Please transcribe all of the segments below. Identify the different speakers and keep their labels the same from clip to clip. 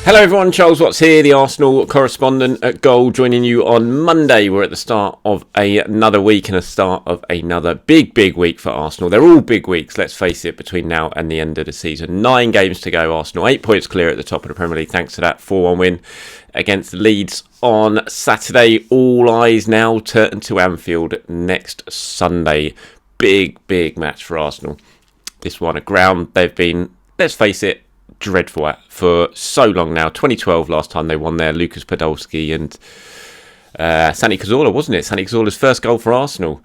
Speaker 1: Hello everyone, Charles Watts here, the Arsenal correspondent at Goal, joining you on Monday. We're at the start of another week and a start of another big week for Arsenal. They're all big weeks, let's face it, between now and the end of the season. 9 games to go, Arsenal, 8 points clear at the top of the Premier League thanks to that 4-1 win against Leeds on Saturday. All eyes now turn to Anfield next Sunday. Big match for Arsenal. This one, a ground they've been, let's face it, dreadful at for so long now. 2012 last time they won there. Lucas Podolski and Santi Cazorla, wasn't it? Santi Cazorla's first goal for Arsenal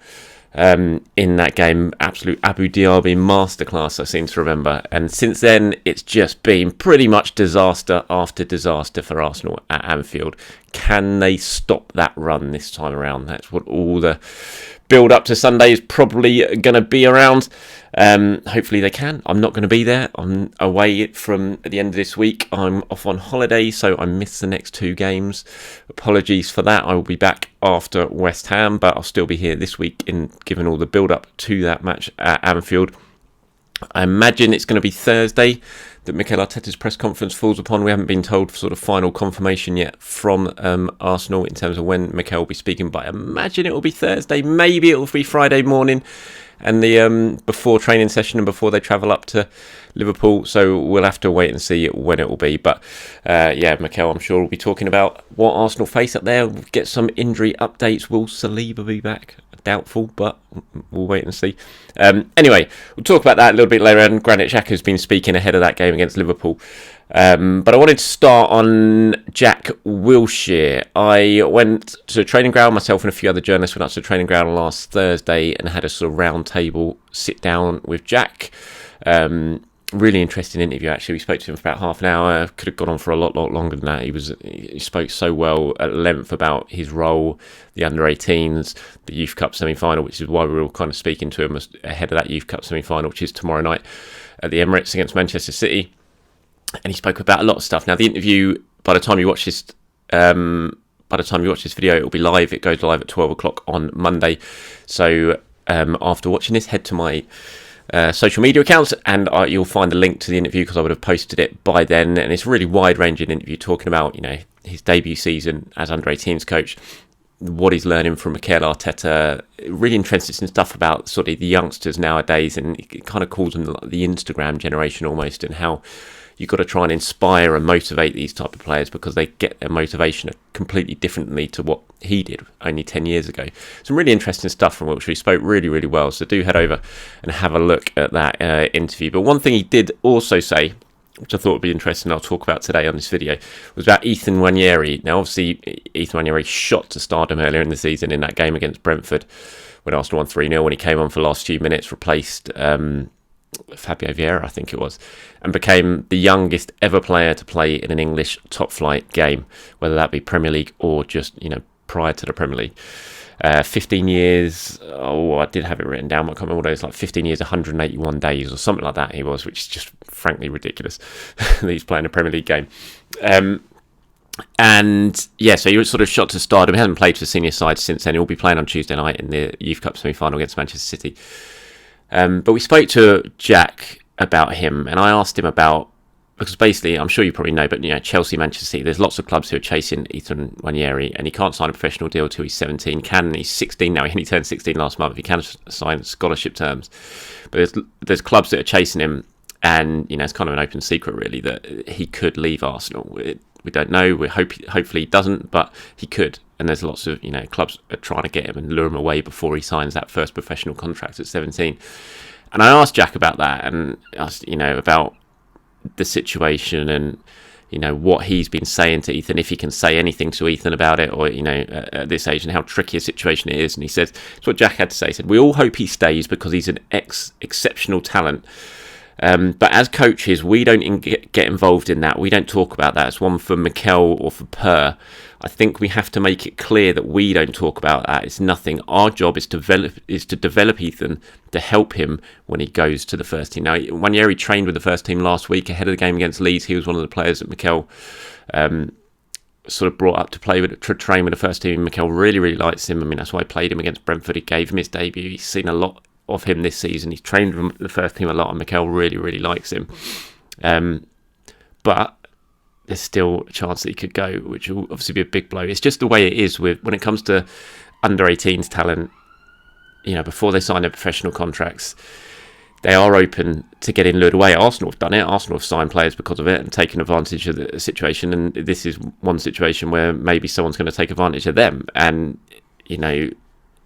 Speaker 1: in that game. Absolute Abu Dhabi masterclass, I seem to remember. And since then, it's just been pretty much disaster after disaster for Arsenal at Anfield. Can they stop that run this time around? That's what all the build up to Sunday is probably going to be around. Hopefully they can. I'm not going to be there. I'm away from at the end of this week. I'm off on holiday, so I missed the next 2 games. Apologies for that. I will be back after West Ham, but I'll still be here this week given all the build up to that match at Anfield. I imagine it's going to be Thursday that Mikel Arteta's press conference falls upon. We haven't been told sort of final confirmation yet from Arsenal in terms of when Mikel will be speaking, but I imagine it will be Thursday. Maybe it will be Friday morning and the before training session and before they travel up to Liverpool. So we'll have to wait and see when it will be. But Mikel, I'm sure, will be talking about what Arsenal face up there. We'll get some injury updates. Will Saliba be back? Doubtful, but we'll wait and see. Anyway, we'll talk about that a little bit later on. Granit Xhaka has been speaking ahead of that game against Liverpool. But I wanted to start on Jack Wilshere. I went to the training ground, myself and a few other journalists went up to the training ground last Thursday and had a sort of round table sit down with Jack. Really interesting interview, actually. We spoke to him for about half an hour. Could have gone on for a lot longer than that. He spoke so well at length about his role, the under-18s, the Youth Cup semi-final, which is why we were all kind of speaking to him ahead of that Youth Cup semi-final, which is tomorrow night at the Emirates against Manchester City. And he spoke about a lot of stuff. Now, the interview, by the time you watch this video, it will be live. It goes live at 12 o'clock on Monday. So after watching this, head to my social media accounts and you'll find the link to the interview because I would have posted it by then. And it's a really wide-ranging interview talking about, his debut season as under-18s coach, what he's learning from Mikel Arteta. Really interesting stuff about sort of the youngsters nowadays, and it kind of calls them the Instagram generation almost, and how you've got to try and inspire and motivate these type of players because they get their motivation completely differently to what he did only 10 years ago. Some really interesting stuff from Wilshere. He spoke really well, so do head over and have a look at that interview. But one thing he did also say, which I thought would be interesting, I'll talk about today on this video, was about Ethan Nwaneri. Now, obviously, Ethan Nwaneri shot to stardom earlier in the season in that game against Brentford when Arsenal won 3-0, when he came on for the last few minutes, replaced Fabio Vieira, I think it was, and became the youngest ever player to play in an English top-flight game, whether that be Premier League or just, prior to the Premier League. 15 years, I did have it written down, I can't remember what it is, like 15 years, 181 days or something like that he was, which is just frankly ridiculous that he's playing a Premier League game. So he was sort of shot to stardom. He hasn't played for the senior side since then. He'll be playing on Tuesday night in the Youth Cup semi-final against Manchester City. But we spoke to Jack about him, and I asked him about, because basically, I'm sure you probably know, but Chelsea, Manchester City, there's lots of clubs who are chasing Ethan Nwaneri, and he can't sign a professional deal till he's 17. He's 16 now. He only turned 16 last month. He can sign scholarship terms, but there's clubs that are chasing him, and it's kind of an open secret really that he could leave Arsenal. We don't know. Hopefully he doesn't, but he could. And there's lots of clubs are trying to get him and lure him away before he signs that first professional contract at 17. And I asked Jack about that, and asked about the situation and what he's been saying to Ethan, if he can say anything to Ethan about it, or at this age, and how tricky a situation it is. And he said, it's what Jack had to say. He said, we all hope he stays because he's an exceptional talent. But as coaches, we don't get involved in that. We don't talk about that. It's one for Mikel or for Per. I think we have to make it clear that we don't talk about that. It's nothing. Our job is to develop Ethan, to help him when he goes to the first team. Now, Nwaneri trained with the first team last week ahead of the game against Leeds. He was one of the players that Mikel sort of brought up to train with the first team. Mikel really likes him. I mean, that's why he played him against Brentford. He gave him his debut. He's seen a lot of him this season. He's trained with the first team a lot, and Mikel really likes him. But there's still a chance that he could go, which will obviously be a big blow. It's just the way it is when it comes to under 18s talent. Before they sign their professional contracts, they are open to getting lured away. Arsenal have done it. Arsenal have signed players because of it and taken advantage of the situation. And this is one situation where maybe someone's going to take advantage of them. And,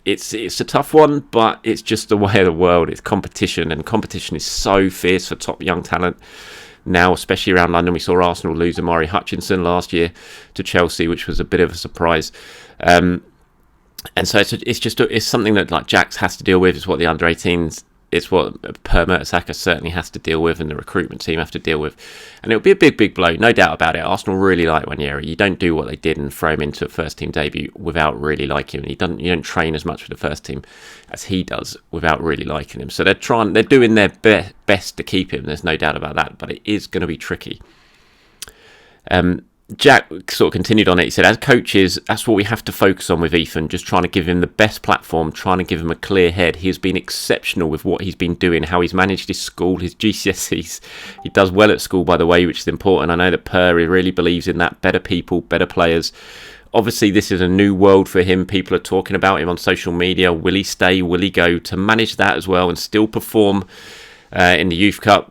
Speaker 1: it's a tough one, but it's just the way of the world. It's competition, and competition is so fierce for top young talent now, especially around London. We saw Arsenal lose Amari Hutchinson last year to Chelsea, which was a bit of a surprise. And so it's something that like Jax has to deal with. It's what the under 18s, it's what Per Mertesacker certainly has to deal with, and the recruitment team have to deal with. And it'll be a big blow, no doubt about it. Arsenal really like Nwaneri. You don't do what they did and throw him into a first team debut without really liking him. You don't train as much for the first team as he does without really liking him. So they're doing their best to keep him. There's no doubt about that, but it is going to be tricky. Jack sort of continued on it. He said, as coaches, that's what we have to focus on with Ethan, just trying to give him the best platform, trying to give him a clear head. He has been exceptional with what he's been doing, how he's managed his school, his GCSEs. He does well at school, by the way, which is important. I know that Per really believes in that. Better people, better players. Obviously, this is a new world for him. People are talking about him on social media. Will he stay? Will he go? To manage that as well and still perform in the Youth Cup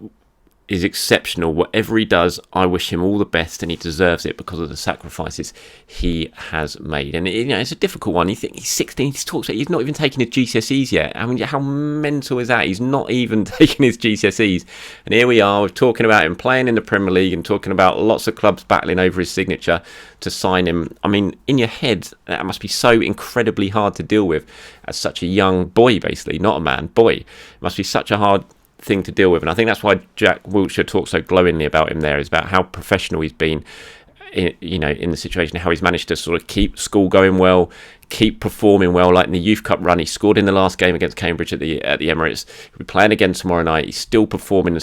Speaker 1: is exceptional. Whatever he does, I wish him all the best, and he deserves it because of the sacrifices he has made. And it's a difficult one. You think he's 16, he's not even taking his GCSEs yet. I mean, how mental is that? He's not even taking his GCSEs, and here we are talking about him playing in the Premier League and talking about lots of clubs battling over his signature to sign him. I mean, in your head, that must be so incredibly hard to deal with as such a young boy, basically, not a man, boy. It must be such a hard thing to deal with. And I think that's why Jack Wilshere talks so glowingly about him there, is about how professional he's been in the situation, how he's managed to sort of keep school going well, keep performing well. Like in the Youth Cup run, he scored in the last game against Cambridge at the Emirates. He'll be playing again tomorrow night. He's still performing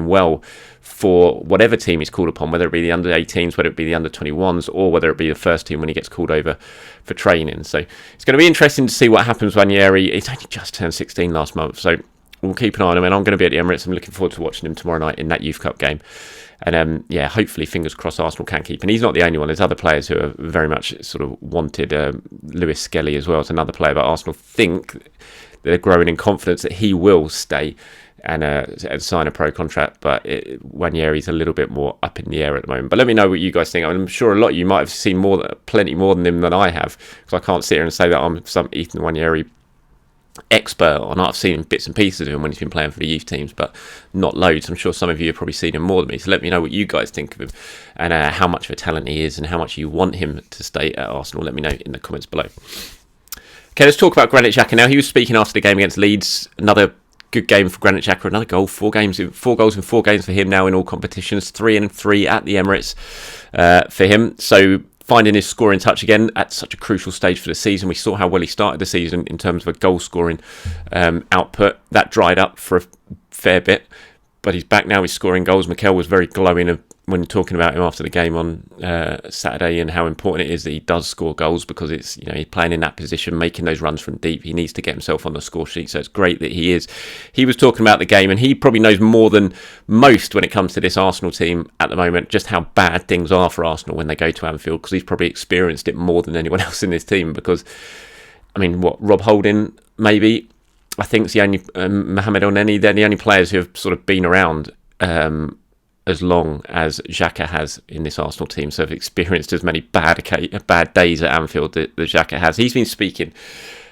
Speaker 1: well for whatever team he's called upon, whether it be the under 18s, whether it be the under 21s, or whether it be the first team when he gets called over for training. So it's going to be interesting to see what happens when Nwaneri. He's only just turned 16 last month, so we'll keep an eye on him, and I'm going to be at the Emirates. I'm looking forward to watching him tomorrow night in that Youth Cup game. And hopefully, fingers crossed, Arsenal can keep. And he's not the only one. There's other players who are very much sort of wanted. Lewis Skelly as well is another player, but Arsenal think they're growing in confidence that he will stay and sign a pro contract. But Nwaneri's a little bit more up in the air at the moment. But let me know what you guys think. I'm sure a lot of you might have seen plenty more than him than I have, because I can't sit here and say that I'm some Ethan Nwaneri expert on. I've seen bits and pieces of him when he's been playing for the youth teams, but not loads. I'm sure some of you have probably seen him more than me, so let me know what you guys think of him and how much of a talent he is and how much you want him to stay at Arsenal. Let me know in the comments below. Okay, let's talk about Granit Xhaka now. He was speaking after the game against Leeds. Another good game for Granit Xhaka, another goal, 4 goals in 4 games for him now in all competitions, 3-3 at the Emirates for him. So finding his scoring touch again at such a crucial stage for the season. We saw how well he started the season in terms of a goal scoring output. That dried up for a fair bit, but he's back now. He's scoring goals. Mikel was very glowing when talking about him after the game on Saturday, and how important it is that he does score goals, because it's he's playing in that position, making those runs from deep. He needs to get himself on the score sheet, so it's great that he is. He was talking about the game, and he probably knows more than most when it comes to this Arsenal team at the moment, just how bad things are for Arsenal when they go to Anfield, because he's probably experienced it more than anyone else in this team. Because Rob Holding maybe, I think it's the only Mohamed Elneny, they're the only players who have sort of been around as long as Xhaka has in this Arsenal team, so have experienced as many bad days at Anfield that Xhaka has. He's been speaking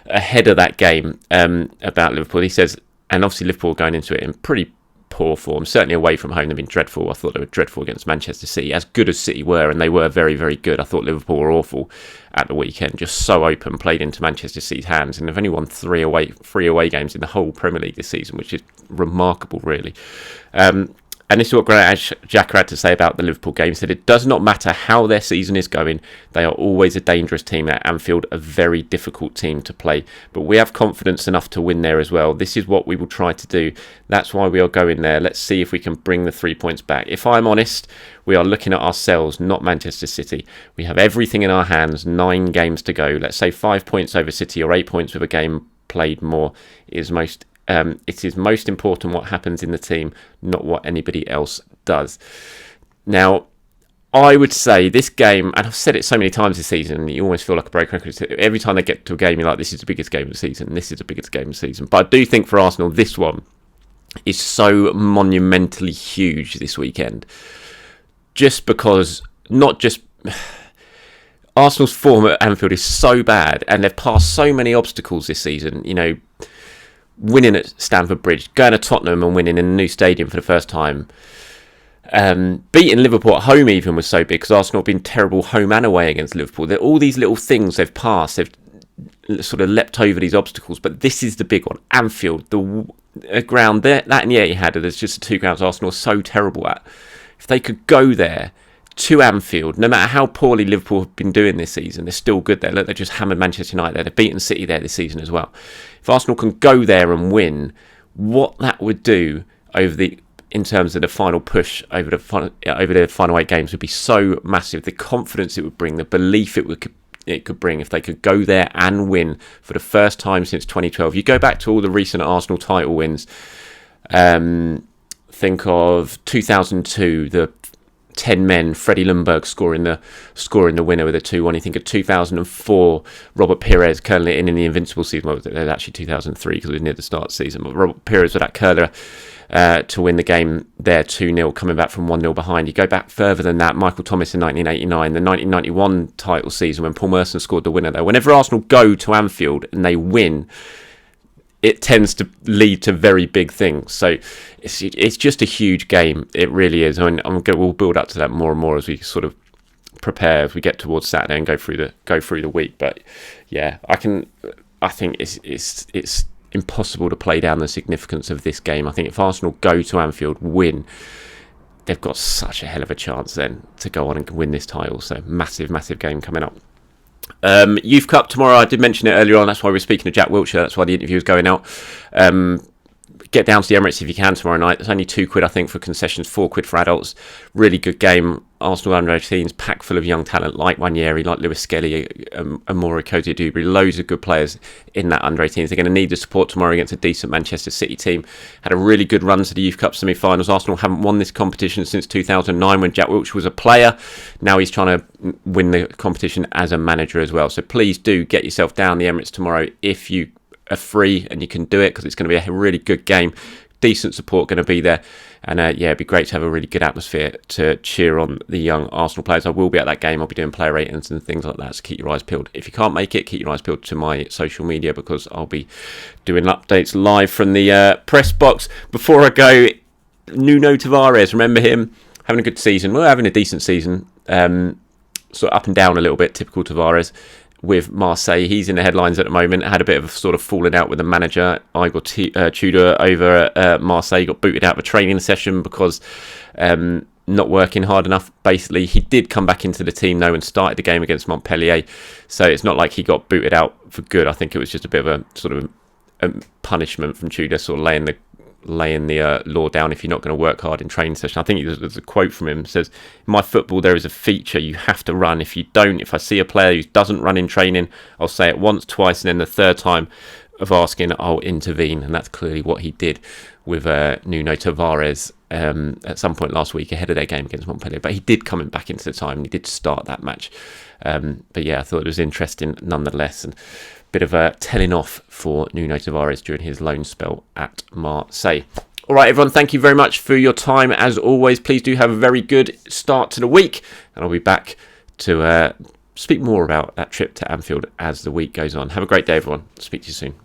Speaker 1: ahead of that game about Liverpool. He says, and obviously Liverpool going into it in pretty poor form, certainly away from home they've been dreadful. I thought they were dreadful against Manchester City, as good as City were, and they were very, very good. I thought Liverpool were awful at the weekend, just so open, played into Manchester City's hands, and they've only won 3 away games in the whole Premier League this season, which is remarkable, really. And this is what Granit Xhaka had to say about the Liverpool game. He said, it does not matter how their season is going, they are always a dangerous team at Anfield, a very difficult team to play. But we have confidence enough to win there as well. This is what we will try to do. That's why we are going there. Let's see if we can bring the 3 points back. If I'm honest, we are looking at ourselves, not Manchester City. We have everything in our hands, 9 games to go. Let's say 5 points over City or 8 points with a game played more is most. It is most important what happens in the team, not what anybody else does. Now, I would say this game, and I've said it so many times this season, you almost feel like a broken record. Every time they get to a game, you're like, this is the biggest game of the season. This is the biggest game of the season. But I do think for Arsenal, this one is so monumentally huge this weekend. Just because, not just... Arsenal's form at Anfield is so bad, and they've passed so many obstacles this season. You know, winning at Stamford Bridge, going to Tottenham and winning in a new stadium for the first time. Beating Liverpool at home even was so big because Arsenal have been terrible home and away against Liverpool. They're all these little things they've passed. They've sort of leapt over these obstacles, but this is the big one. Anfield, the ground there, that and Etihad, there's just the two grounds Arsenal are so terrible at. If they could go there to Anfield, no matter how poorly Liverpool have been doing this season, they're still good there. Look, they just hammered Manchester United there. They've beaten City there this season as well. If Arsenal can go there and win, what that would do in terms of the final push over the final 8 games would be so massive. The confidence it would bring, the belief it could bring if they could go there and win for the first time since 2012. You go back to all the recent Arsenal title wins. Think of 2002, the 10 men, Freddie Ljungberg scoring the winner with a 2-1. You think of 2004, Robert Pires curling it in the Invincible season. Well, it was actually 2003 because it was near the start of the season. But Robert Pires with that curler to win the game there 2-0, coming back from 1-0 behind. You go back further than that, Michael Thomas in 1989, the 1991 title season when Paul Merson scored the winner there. Whenever Arsenal go to Anfield and they win, it tends to lead to very big things. So it's just a huge game. It really is. I mean, we'll build up to that more and more as we sort of prepare as we get towards Saturday and go through the week. But yeah, I think it's impossible to play down the significance of this game. I think if Arsenal go to Anfield, win, they've got such a hell of a chance then to go on and win this title. So massive game coming up. Youth Cup tomorrow, I did mention it earlier on, that's why we're speaking to Jack Wilshere, that's why the interview is going out. Get down to the Emirates if you can tomorrow night. It's only £2 I think for concessions, £4 for adults. Really good game. Arsenal under-18s packed full of young talent like Nwaneri, like Lewis Skelly, Amora Cozy-Dubry, loads of good players in that under-18s. They're going to need the support tomorrow against a decent Manchester City team. Had a really good run to the Youth Cup semi-finals. Arsenal haven't won this competition since 2009 when Jack Wilshere was a player. Now he's trying to win the competition as a manager as well. So please do get yourself down the Emirates tomorrow if you are free and you can do it, because it's going to be a really good game. Decent support going to be there, and it'd be great to have a really good atmosphere to cheer on the young Arsenal players. I will be at that game. I'll be doing player ratings and things like that, so keep your eyes peeled. If you can't make it, keep your eyes peeled to my social media, because I'll be doing updates live from the press box. Before I go, Nuno Tavares, remember him? Having a good season. Well, having a decent season, sort of up and down a little bit, typical Tavares. With Marseille, he's in the headlines at the moment. Had a bit of sort of falling out with the manager, Igor Tudor, over at Marseille. Got booted out of a training session because not working hard enough. Basically, he did come back into the team though and started the game against Montpellier. So it's not like he got booted out for good. I think it was just a bit of a sort of a punishment from Tudor, sort of laying the law down if you're not going to work hard in training session. I think there's a quote from him. It says, "In my football, there is a feature you have to run. If you don't, if I see a player who doesn't run in training, I'll say it once, twice, and then the third time of asking, I'll intervene." And that's clearly what he did with Nuno Tavares at some point last week ahead of their game against Montpellier. But he did come back into the time and he did start that match. But yeah, I thought it was interesting nonetheless. And bit of a telling off for Nuno Tavares during his loan spell at Marseille. All right, everyone, thank you very much for your time. As always, please do have a very good start to the week. And I'll be back to speak more about that trip to Anfield as the week goes on. Have a great day, everyone. Speak to you soon.